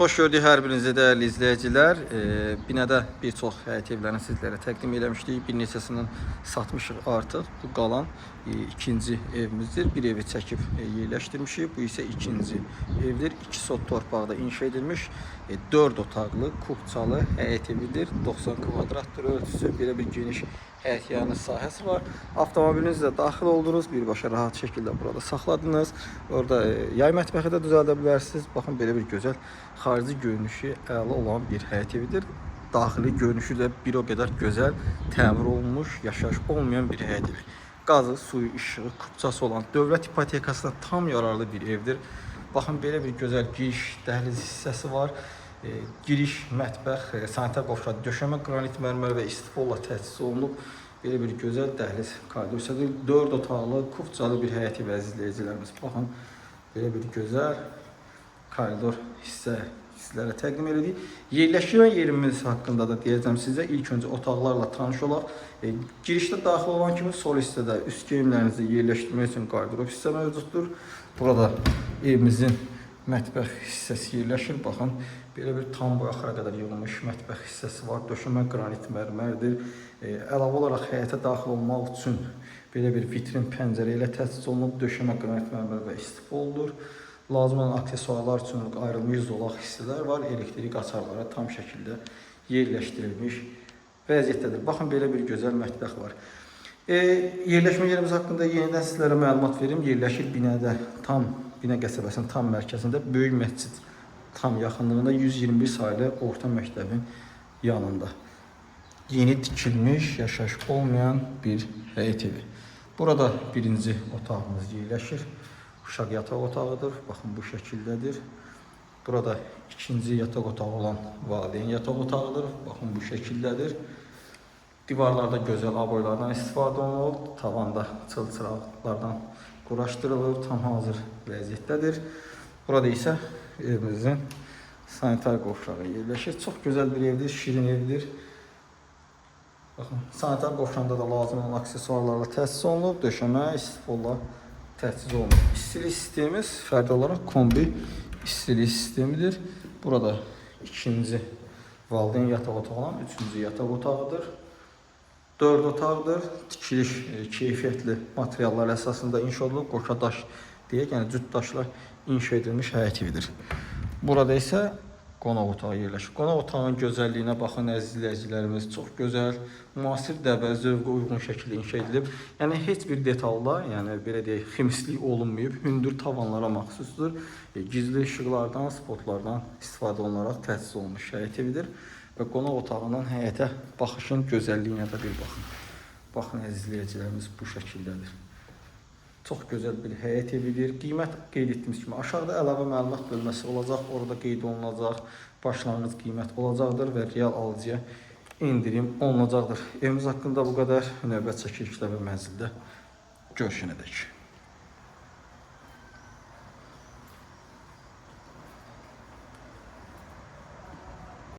Hoş gördük hər birinizi dəyərli izləyicilər. Binədə bir çox həyət evlərini sizlərə təqdim eləmişdik. Bir neçəsindən satmışıq artıq. Bu qalan ikinci evimizdir. Bir evi çəkib yerləşdirmişik. Bu isə ikinci evdir. 2 sot torpaqda inşa edilmiş 4 otaqlı, kubçalı həyət evidir. 90 kvadratdır ölçüsü. Belə bir geniş həyət yanı sahəsi var. Avtomobilinizlə daxil oldunuz. Birbaşa rahat şəkildə burada saxladınız. Orada yay mətbəxi də düzəldə bilərsiniz. Baxın, belə bir gözəl xarici görünüşü əla olan bir həyət evidir. Daxili görünüşü də bir o qədər gözəl, təmir olunmuş, yaşayış olmayan bir həyət evi. Qazı, suyu, işığı, kubçası olan dövlət ipotekasına tam yararlı bir evdir. Baxın, belə bir gözəl giriş, dəhliz hissəsi var. Giriş, mətbəx, sanitar qovşaq, döşəmə qranit mərmər və istifolla təchiz olunub. Belə bir gözəl dəhliz koridor hissədir. 4 otaqlı, kubçalı bir həyət evi əzizləyicilərimiz. Baxın, belə bir gözəl koridor hissə sizlərə təqdim edirik. Yerləşən yerimiz haqqında da deyəcəm sizə. İlk öncə otaqlarla tanış olaq. Girişdə daxil olan kimi sol hissədə üst geyimlərinizi yerləşdirmək üçün koridor hissə mövcuddur. Burada evimizin mətbəx hissəsi yerləşir. Baxın, belə bir tam boy axıra qədər yığılmış mətbəx hissəsi var. Döşəmə qranit mərmərdir. Əlavə olaraq həyətə daxil olmaq üçün belə bir vitrin pəncərə ilə təchiz olunub. Döşəmə qranit mərmər və istifoludur. Lazım olan aksesuarlar üçün ayrılmış zolaq hissələr var. Elektrik açarları tam şəkildə yerləşdirilmiş vəziyyətdədir. Baxın, belə bir gözəl mətbəx var. Yerləşmə yerimiz haqqında yenidən sizlərə məlumat verim. Yerləşir binədə, Binə qəsəbəsinin tam mərkəzində, böyük məscid tam yaxınlığında, 121 saylı orta məktəbin yanında. Yeni tikilmiş, yaşayış olmayan bir həyət evi. Burada birinci otağımız yerləşir. Uşaq yataq otağıdır. Baxın, bu şəkildədir. Burada ikinci yataq otağı olan valideyn yataq otağıdır. Baxın, bu şəkildədir. Divarlarda gözəl aboylardan istifadə olunub. Tavanda çıl-çıraqlardan quraşdırılır. Tam hazır vəziyyətdədir. Burada isə evimizin sanitar qovşağı yerləşir. Çox gözəl bir evdir, şirin evdir. Baxın, sanitar qovşağında da lazım olan aksesuarlarla təchiz olunub. Döşəmə, istifolla təchiz olunub. İstilik sistemimiz fərdi olaraq kombi istilik sistemidir. Burada ikinci valideyn yataq otağı olan üçüncü yataq otağıdır. 4 otaqdır. Tikiliş keyfiyyətli materiallar əsasında inşa olunub. Qoşa daş deyək, yəni cüt daşlar inşa edilmiş həyət evidir. Burada isə qonaq otağı yerləşir. Qonaq otağının gözəlliyinə baxın əziz izləyicilərimiz. Çox gözəl, müasir dəbə, zövqə uyğun şəkildə inşa edilib. Yəni heç bir detalda, yəni belə deyək, ximislik olunmayıb. Hündür tavanlara məxsusdur. Gizli işıqlardan, spotlardan istifadə olunaraq təchiz olunmuş həyət evidir. Və qonaq otağından həyətə baxışın gözəlliyinə də bir baxın. Baxın əziz izləyicilərimiz, bu şəkildədir. Çox gözəl bir həyət evidir. Qiymət qeyd etdiyimiz kimi aşağıda əlavə məlumat bölməsi olacaq. Orada qeyd olunacaq, başlanğıc qiymət olacaqdır və real alıcıya indirim olunacaqdır. Evimiz haqqında bu qədər. Növbət çəkilişdə və mənzildə görüşənədək.